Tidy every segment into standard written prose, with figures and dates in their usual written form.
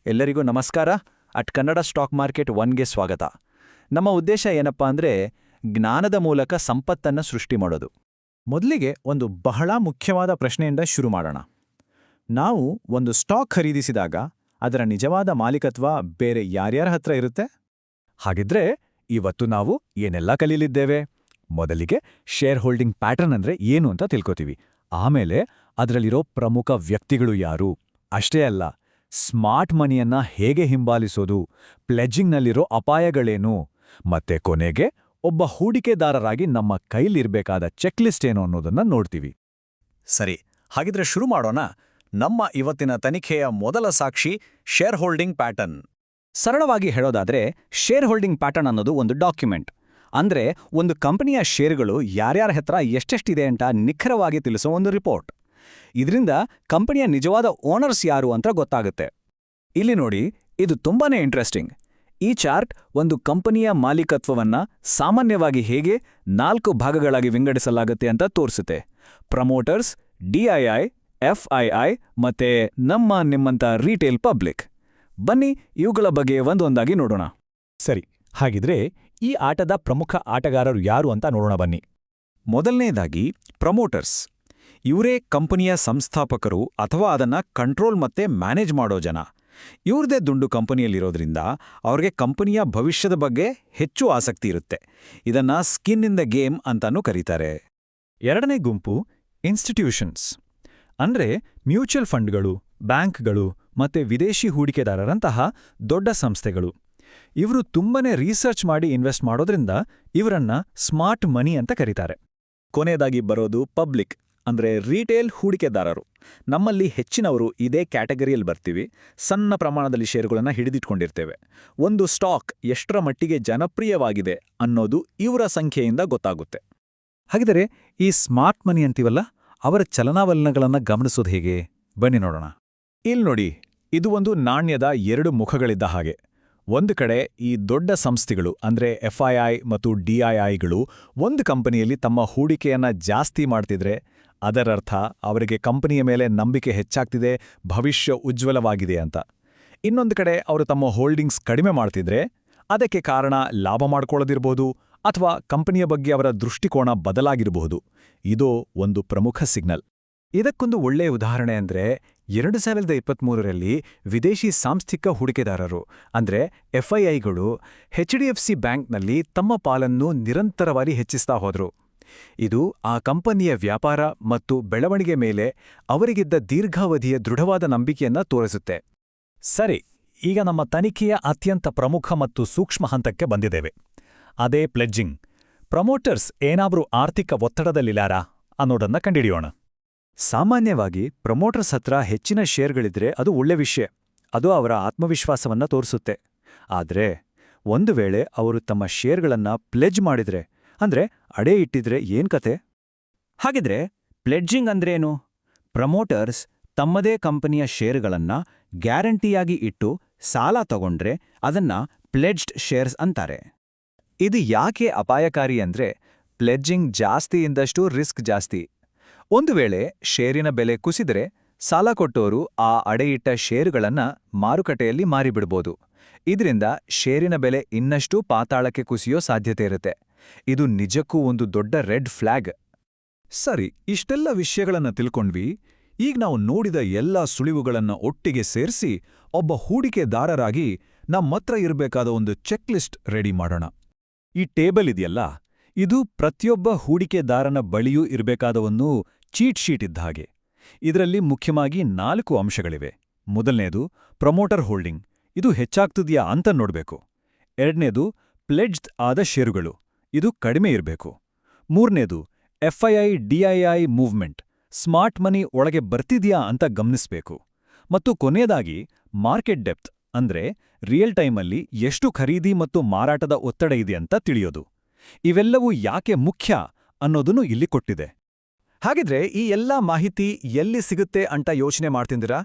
ಎಲ್ಲರಿಗೂ ನಮಸ್ಕಾರ. Kannada stock market 1ಗೆ ಸ್ವಾಗತ. ನಮ್ಮ ಉದ್ದೇಶ ಏನಪ್ಪಾ ಅಂದ್ರೆ ಜ್ಞಾನದ ಮೂಲಕ ಸಂಪತ್ತನ್ನು ಸೃಷ್ಟಿ ಮಾಡೋದು. ಮೊದಲಿಗೆ ಒಂದು ಬಹಳ ಮುಖ್ಯವಾದ ಪ್ರಶ್ನೆಯಿಂದ ಶುರು ಮಾಡೋಣ. ನಾವು ಒಂದು ಸ್ಟಾಕ್ ಖರೀದಿಸಿದಾಗ ಅದರ ನಿಜವಾದ ಮಾಲೀಕತ್ವ ಬೇರೆ ಯಾರ್ಯಾರ ಹತ್ರ ಇರುತ್ತೆ? ಹಾಗಿದ್ರೆ ಇವತ್ತು ನಾವು ಏನೆಲ್ಲ ಕಲೀಲಿದ್ದೇವೆ? ಮೊದಲಿಗೆ ಶೇರ್ ಹೋಲ್ಡಿಂಗ್ ಪ್ಯಾಟರ್ನ್ ಅಂದ್ರೆ ಏನು ಅಂತ ತಿಳ್ಕೊತೀವಿ. ಆಮೇಲೆ ಅದರಲ್ಲಿರೋ ಪ್ರಮುಖ ವ್ಯಕ್ತಿಗಳು ಯಾರು, ಅಷ್ಟೇ ಅಲ್ಲ, ಸ್ಮಾರ್ಟ್ ಮನಿಯನ್ನ ಹೇಗೆ ಹಿಂಬಾಲಿಸೋದು, ಪ್ಲೆಡ್ಜಿಂಗ್ನಲ್ಲಿರೋ ಅಪಾಯಗಳೇನು, ಮತ್ತೆ ಕೊನೆಗೆ ಒಬ್ಬ ಹೂಡಿಕೆದಾರರಾಗಿ ನಮ್ಮ ಕೈಲಿರ್ಬೇಕಾದ ಚೆಕ್ಲಿಸ್ಟ್ ಏನು ಅನ್ನೋದನ್ನ ನೋಡ್ತೀವಿ. ಸರಿ, ಹಾಗಿದ್ರೆ ಶುರು ಮಾಡೋಣ. ನಮ್ಮ ಇವತ್ತಿನ ತನಿಖೆಯ ಮೊದಲ ಸಾಕ್ಷಿ ಶೇರ್ ಹೋಲ್ಡಿಂಗ್ ಪ್ಯಾಟರ್ನ್. ಸರಳವಾಗಿ ಹೇಳೋದಾದ್ರೆ ಶೇರ್ ಹೋಲ್ಡಿಂಗ್ ಪ್ಯಾಟರ್ನ್ ಅನ್ನೋದು ಒಂದು ಡಾಕ್ಯುಮೆಂಟ್. ಅಂದ್ರೆ ಒಂದು ಕಂಪನಿಯ ಶೇರ್ಗಳು ಯಾರ್ಯಾರ ಹತ್ರ ಎಷ್ಟೆಷ್ಟಿದೆ ಅಂತ ನಿಖರವಾಗಿ ತಿಳಿಸೋ ಒಂದು ರಿಪೋರ್ಟ್. ಇದರಿಂದ ಕಂಪನಿಯ ನಿಜವಾದ ಓನರ್ಸ್ ಯಾರು ಅಂತ ಗೊತ್ತಾಗುತ್ತೆ. ಇಲ್ಲಿ ನೋಡಿ, ಇದು ತುಂಬಾನೇ ಇಂಟ್ರೆಸ್ಟಿಂಗ್. ಈ ಚಾರ್ಟ್ ಒಂದು ಕಂಪನಿಯ ಮಾಲೀಕತ್ವವನ್ನ ಸಾಮಾನ್ಯವಾಗಿ ಹೇಗೆ 4 ಭಾಗಗಳಾಗಿ ವಿಂಗಡಿಸಲಾಗುತ್ತೆ ಅಂತ ತೋರಿಸುತ್ತೆ. ಪ್ರಮೋಟರ್ಸ್, ಡಿಐಐ, ಎಫ್ಐಐ ಮತ್ತೆ ನಿಮ್ಮಂತ ರೀಟೇಲ್ ಪಬ್ಲಿಕ್. ಬನ್ನಿ ಇವುಗಳ ಬಗ್ಗೆ ಒಂದೊಂದಾಗಿ ನೋಡೋಣ. ಸರಿ, ಹಾಗಿದ್ರೆ ಈ ಆಟದ ಪ್ರಮುಖ ಆಟಗಾರರು ಯಾರು ಅಂತ ನೋಡೋಣ ಬನ್ನಿ. ಮೊದಲನೇದಾಗಿ ಪ್ರಮೋಟರ್ಸ್. ಇವರೇ ಕಂಪನಿಯ ಸಂಸ್ಥಾಪಕರು ಅಥವಾ ಅದನ್ನ ಕಂಟ್ರೋಲ್ ಮತ್ತೆ ಮ್ಯಾನೇಜ್ ಮಾಡೋ ಜನ. ಇವ್ರದೇ ದುಂಡು ಕಂಪನಿಯಲ್ಲಿರೋದ್ರಿಂದ ಅವ್ರಿಗೆ ಕಂಪನಿಯ ಭವಿಷ್ಯದ ಬಗ್ಗೆ ಹೆಚ್ಚು ಆಸಕ್ತಿ ಇರುತ್ತೆ. ಇದನ್ನ ಸ್ಕಿನ್ ಇನ್ ದ ಗೇಮ್ ಅಂತಾನೂ ಕರೀತಾರೆ. ಎರಡನೇ ಗುಂಪು ಇನ್ಸ್ಟಿಟ್ಯೂಷನ್ಸ್, ಅಂದ್ರೆ ಮ್ಯೂಚುವಲ್ ಫಂಡ್ಗಳು, ಬ್ಯಾಂಕ್ಗಳು ಮತ್ತೆ ವಿದೇಶಿ ಹೂಡಿಕೆದಾರರಂತಹ ದೊಡ್ಡ ಸಂಸ್ಥೆಗಳು. ಇವರು ತುಂಬನೇ ರಿಸರ್ಚ್ ಮಾಡಿ ಇನ್ವೆಸ್ಟ್ ಮಾಡೋದ್ರಿಂದ ಇವರನ್ನ ಸ್ಮಾರ್ಟ್ ಮನಿ ಅಂತ ಕರೀತಾರೆ. ಕೊನೆಯದಾಗಿ ಬರೋದು ಪಬ್ಲಿಕ್, ಅಂದ್ರೆ ರಿಟೇಲ್ ಹೂಡಿಕೆದಾರರು. ನಮ್ಮಲ್ಲಿ ಹೆಚ್ಚಿನವರು ಇದೇ ಕ್ಯಾಟಗರಿಯಲ್ಲಿ ಬರ್ತೀವಿ. ಸಣ್ಣ ಪ್ರಮಾಣದಲ್ಲಿ ಷೇರುಗಳನ್ನು ಹಿಡಿದಿಟ್ಕೊಂಡಿರ್ತೇವೆ. ಒಂದು ಸ್ಟಾಕ್ ಎಷ್ಟರ ಮಟ್ಟಿಗೆ ಜನಪ್ರಿಯವಾಗಿದೆ ಅನ್ನೋದು ಇವರ ಸಂಖ್ಯೆಯಿಂದ ಗೊತ್ತಾಗುತ್ತೆ. ಹಾಗಿದರೆ ಈ ಸ್ಮಾರ್ಟ್ ಮನಿ ಅಂತೀವಲ್ಲ, ಅವರ ಚಲನಾವಲನಗಳನ್ನು ಗಮನಿಸೋದು ಹೇಗೆ? ಬನ್ನಿ ನೋಡೋಣ. ಇಲ್ಲಿ ನೋಡಿ, ಇದು ಒಂದು ನಾಣ್ಯದ 2 ಮುಖಗಳಿದ್ದ ಹಾಗೆ. ಒಂದು ಕಡೆ ಈ ದೊಡ್ಡ ಸಂಸ್ಥೆಗಳು ಅಂದ್ರೆ ಎಫ್ಐಐ ಮತ್ತು ಡಿಐಐಗಳು ಒಂದು ಕಂಪನಿಯಲ್ಲಿ ತಮ್ಮ ಹೂಡಿಕೆಯನ್ನ ಜಾಸ್ತಿ ಮಾಡ್ತಿದ್ರೆ ಅದರರ್ಥ ಅವರಿಗೆ ಕಂಪನಿಯ ಮೇಲೆ ನಂಬಿಕೆ ಹೆಚ್ಚಾಗ್ತಿದೆ, ಭವಿಷ್ಯ ಉಜ್ವಲವಾಗಿದೆ ಅಂತ. ಇನ್ನೊಂದು ಕಡೆ ಅವರು ತಮ್ಮ ಹೋಲ್ಡಿಂಗ್ಸ್ ಕಡಿಮೆ ಮಾಡ್ತಿದ್ರೆ ಅದಕ್ಕೆ ಕಾರಣ ಲಾಭ ಮಾಡ್ಕೊಳ್ಳೋದಿರ್ಬೋದು ಅಥವಾ ಕಂಪನಿಯ ಬಗ್ಗೆ ಅವರ ದೃಷ್ಟಿಕೋನ ಬದಲಾಗಿರಬಹುದು. ಇದೋ ಒಂದು ಪ್ರಮುಖ ಸಿಗ್ನಲ್. ಇದಕ್ಕೊಂದು ಒಳ್ಳೆಯ ಉದಾಹರಣೆ ಅಂದ್ರೆ 2023ರಲ್ಲಿ ವಿದೇಶಿ ಸಾಂಸ್ಥಿಕ ಹೂಡಿಕೆದಾರರು ಅಂದ್ರೆ ಎಫ್ಐಐಗಳು HDFC ಬ್ಯಾಂಕ್ನಲ್ಲಿ ತಮ್ಮ ಪಾಲನ್ನು ನಿರಂತರವಾಗಿ ಹೆಚ್ಚಿಸ್ತಾ ಹೋದ್ರು. ಇದು ಆ ಕಂಪನಿಯ ವ್ಯಾಪಾರ ಮತ್ತು ಬೆಳವಣಿಗೆ ಮೇಲೆ ಅವರಿಗಿದ್ದ ದೀರ್ಘಾವಧಿಯ ದೃಢವಾದ ನಂಬಿಕೆಯನ್ನ ತೋರಿಸುತ್ತೆ. ಸರಿ, ಈಗ ನಮ್ಮ ತನಿಖೆಯ ಅತ್ಯಂತ ಪ್ರಮುಖ ಮತ್ತು ಸೂಕ್ಷ್ಮ ಹಂತಕ್ಕೆ ಬಂದಿದ್ದೇವೆ. ಅದೇ ಪ್ಲೆಡ್ಜಿಂಗ್. ಪ್ರಮೋಟರ್ಸ್ ಏನಾದ್ರೂ ಆರ್ಥಿಕ ಒತ್ತಡದಲ್ಲಿಲ್ಲಾರಾ ಅನ್ನೋದನ್ನ ಕಂಡುಹಿಡಿಯೋಣ. ಸಾಮಾನ್ಯವಾಗಿ ಪ್ರಮೋಟರ್ಸ್ ಹತ್ರ ಹೆಚ್ಚಿನ ಶೇರ್ಗಳಿದ್ರೆ ಅದು ಒಳ್ಳೆ ವಿಷಯ. ಅದು ಅವರ ಆತ್ಮವಿಶ್ವಾಸವನ್ನ ತೋರಿಸುತ್ತೆ. ಆದ್ರೆ ಒಂದು ವೇಳೆ ಅವರು ತಮ್ಮ ಶೇರ್ಗಳನ್ನ ಪ್ಲೆಡ್ಜ್ ಮಾಡಿದ್ರೆ, ಅಂದ್ರೆ ಅಡೇ ಇಟ್ಟಿದ್ರೆ ಏನ್ ಕತೆ? ಹಾಗಿದ್ರೆ ಪ್ಲೆಡ್ಜಿಂಗ್ ಅಂದ್ರೇನು? ಪ್ರಮೋಟರ್ಸ್ ತಮ್ಮದೇ ಕಂಪನಿಯ ಶೇರುಗಳನ್ನ ಗ್ಯಾರಂಟಿಯಾಗಿ ಇಟ್ಟು ಸಾಲ ತಗೊಂಡ್ರೆ ಅದನ್ನ ಪ್ಲೆಡ್ಜ್ಡ್ ಶೇರ್ಸ್ ಅಂತಾರೆ. ಇದು ಯಾಕೆ ಅಪಾಯಕಾರಿ ಅಂದ್ರೆ, ಪ್ಲೆಡ್ಜಿಂಗ್ ಜಾಸ್ತಿ ಇಂದಷ್ಟು ರಿಸ್ಕ್ ಜಾಸ್ತಿ. ಒಂದು ವೇಳೆ ಷೇರಿನ ಬೆಲೆ ಕುಸಿದ್ರೆ ಸಾಲ ಕೊಟ್ಟೋರು ಆ ಅಡೆಯಿಟ್ಟ ಷೇರುಗಳನ್ನ ಮಾರುಕಟ್ಟೆಯಲ್ಲಿ ಮಾರಿಬಿಡ್ಬೋದು. ಇದರಿಂದ ಷೇರಿನ ಬೆಲೆ ಇನ್ನಷ್ಟು ಪಾತಾಳಕ್ಕೆ ಕುಸಿಯೋ ಸಾಧ್ಯತೆ ಇರುತ್ತೆ. ಇದು ನಿಜಕ್ಕೂ ಒಂದು ದೊಡ್ಡ ರೆಡ್ ಫ್ಲಾಗ್. ಸರಿ, ಇಷ್ಟೆಲ್ಲ ವಿಷಯಗಳನ್ನ ತಿಳ್ಕೊಂಡ್ವಿ. ಈಗ ನಾವು ನೋಡಿದ ಎಲ್ಲಾ ಸುಳಿವುಗಳನ್ನ ಒಟ್ಟಿಗೆ ಸೇರಿಸಿ ಒಬ್ಬ ಹೂಡಿಕೆದಾರರಾಗಿ ನಮ್ಮತ್ರ ಇರಬೇಕಾದ ಒಂದು ಚೆಕ್ಲಿಸ್ಟ್ ರೆಡಿ ಮಾಡೋಣ. ಈ ಟೇಬಲ್ ಇದೆಯಲ್ಲ, ಇದು ಪ್ರತಿಯೊಬ್ಬ ಹೂಡಿಕೆದಾರನ ಬಳಿಯೂ ಇರಬೇಕಾದ ಒಂದು ಚೀಟ್ ಶೀಟ್ ಇದ್ದ ಹಾಗೆ. ಇದರಲ್ಲಿ ಮುಖ್ಯವಾಗಿ 4 ಅಂಶಗಳಿವೆ. ಮೊದಲನೇದು ಪ್ರಮೋಟರ್ ಹೋಲ್ಡಿಂಗ್, ಇದು ಹೆಚ್ಚಾಗ್ತಿದೆಯಾ ಅಂತ ನೋಡ್ಬೇಕು. ಎರಡನೇದು ಪ್ಲೆಡ್ಜ್ಡ್ ಆದ ಷೇರುಗಳು, ಇದು ಕಡಿಮೆ ಇರಬೇಕು. ಮೂರನೇದು ಎಫ್ಐಐ ಡಿಐಐ ಮೂವ್ಮೆಂಟ್, ಸ್ಮಾರ್ಟ್ ಮನಿ ಒಳಗೆ ಬರ್ತಿದ್ಯಾ ಅಂತ ಗಮನಿಸ್ಬೇಕು. ಮತ್ತು ಕೊನೆಯದಾಗಿ ಮಾರ್ಕೆಟ್ ಡೆಪ್ತ್, ಅಂದ್ರೆ ರಿಯಲ್ ಟೈಮಲ್ಲಿ ಎಷ್ಟು ಖರೀದಿ ಮತ್ತು ಮಾರಾಟದ ಒತ್ತಡ ಇದೆ ಅಂತ ತಿಳಿಯೋದು. ಇವೆಲ್ಲವೂ ಯಾಕೆ ಮುಖ್ಯ ಅನ್ನೋದನ್ನು ಇಲ್ಲಿ ಕೊಟ್ಟಿದೆ. ಹಾಗಿದ್ರೆ ಈ ಎಲ್ಲಾ ಮಾಹಿತಿ ಎಲ್ಲಿ ಸಿಗುತ್ತೆ ಅಂತ ಯೋಚನೆ ಮಾಡ್ತಿದ್ದೀರಾ?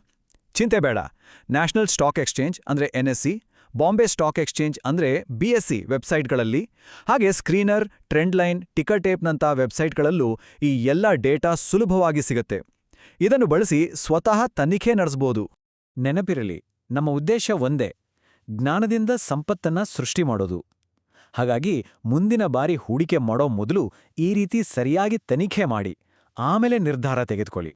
ಚಿಂತೆ ಬೇಡ. ನ್ಯಾಷನಲ್ ಸ್ಟಾಕ್ ಎಕ್ಸ್ಚೇಂಜ್ ಅಂದ್ರೆ NSE, ಬಾಂಬೆ ಸ್ಟಾಕ್ ಎಕ್ಸ್ಚೇಂಜ್ ಅಂದ್ರೆ BSE ವೆಬ್ಸೈಟ್ಗಳಲ್ಲಿ, ಹಾಗೆ ಸ್ಕ್ರೀನರ್, ಟ್ರೆಂಡ್ ಲೈನ್, ಟಿಕರ್ಟೇಪ್ನಂಥ ವೆಬ್ಸೈಟ್ಗಳಲ್ಲೂ ಈ ಎಲ್ಲ ಡೇಟಾ ಸುಲಭವಾಗಿ ಸಿಗುತ್ತೆ. ಇದನ್ನು ಬಳಸಿ ಸ್ವತಃ ತನಿಖೆ ನಡೆಸಬಹುದು. ನೆನಪಿರಲಿ, ನಮ್ಮ ಉದ್ದೇಶ ಒಂದೇ, ಜ್ಞಾನದಿಂದ ಸಂಪತ್ತನ್ನ ಸೃಷ್ಟಿ ಮಾಡೋದು. ಹಾಗಾಗಿ ಮುಂದಿನ ಬಾರಿ ಹೂಡಿಕೆ ಮಾಡೋ ಮೊದಲು ಈ ರೀತಿ ಸರಿಯಾಗಿ ತನಿಖೆ ಮಾಡಿ ಆಮೇಲೆ ನಿರ್ಧಾರ ತೆಗೆದುಕೊಳ್ಳಿ.